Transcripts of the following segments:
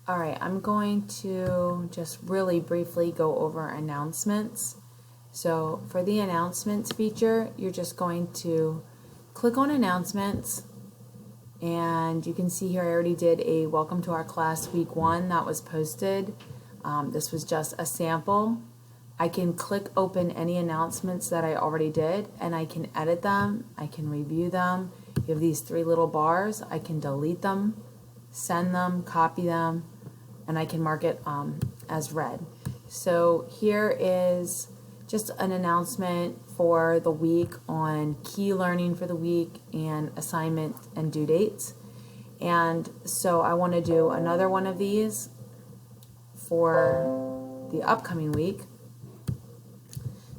All right, I'm going to just really briefly go over announcements. So for the announcements feature, you're just going to click on announcements, and you can see here I already did a welcome to our class week 1 that was posted. This was just a sample. I can click open any announcements that I already did, and I can edit them, I can review them. You have these 3 little bars. I can delete them, send them, copy them, and I can mark it as read. So here is just an announcement for the week on key learning for the week and assignment and due dates. And so I want to do another one of these for the upcoming week.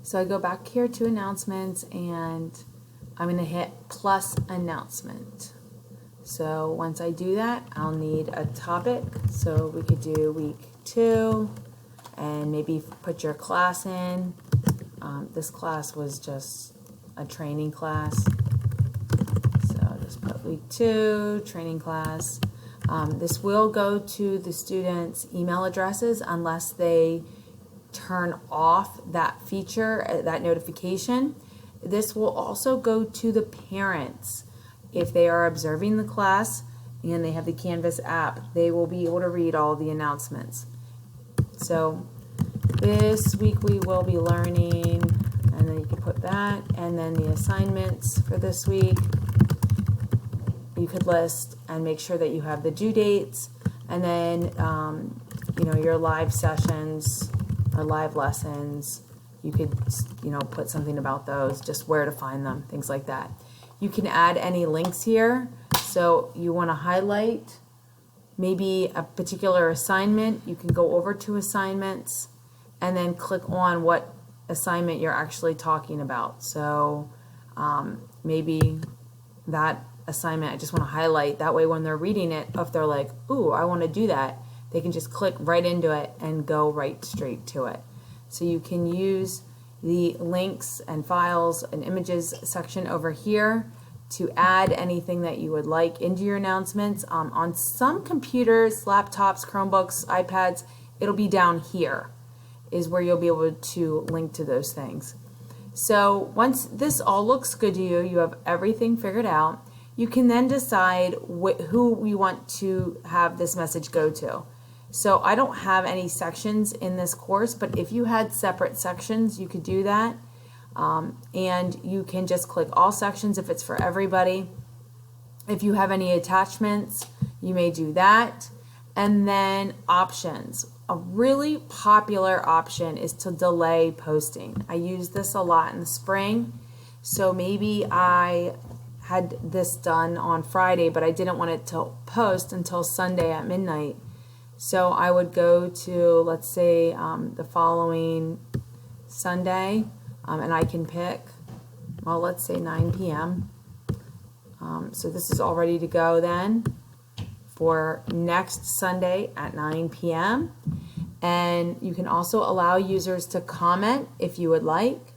So I go back here to announcements, and I'm going to hit plus announcement. So once I do that, I'll need a topic. So we could do week 2 and maybe put your class in. This class was just a training class. So just put week 2, training class. This will go to the students' email addresses unless they turn off that feature, that notification. This will also go to the parents. If they are observing the class and they have the Canvas app, they will be able to read all the announcements. So this week we will be learning, and then you can put that, and then the assignments for this week you could list and make sure that you have the due dates, and then your live sessions or live lessons, you could put something about those, just where to find them, things like that. You can add any links here. So you want to highlight maybe a particular assignment. You can go over to assignments and then click on what assignment you're actually talking about. So maybe that assignment I just want to highlight. That way when they're reading it, if they're like, ooh, I want to do that, they can just click right into it and go right straight to it. So you can use the links and files and images section over here to add anything that you would like into your announcements. On some computers, laptops, Chromebooks, iPads, it'll be down here is where you'll be able to link to those things. So once this all looks good to you, you have everything figured out, you can then decide who you want to have this message go to. So I don't have any sections in this course, but if you had separate sections, you could do that. And you can just click all sections if it's for everybody. If you have any attachments, you may do that. And then options. A really popular option is to delay posting. I use this a lot in the spring. So maybe I had this done on Friday, but I didn't want it to post until Sunday at midnight. So I would go to, let's say, the following Sunday, and I can pick, well, let's say 9 p.m. So this is all ready to go then for next Sunday at 9 p.m. And you can also allow users to comment if you would like,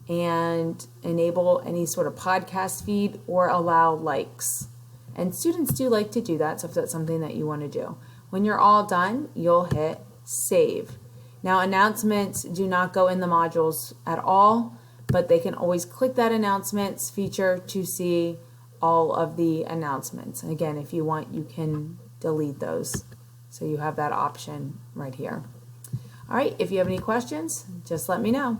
and enable any sort of podcast feed or allow likes. And students do like to do that, so if that's something that you want to do. When you're all done, you'll hit save. Now announcements do not go in the modules at all, but they can always click that announcements feature to see all of the announcements. And again, if you want, you can delete those. So you have that option right here. All right, if you have any questions, just let me know.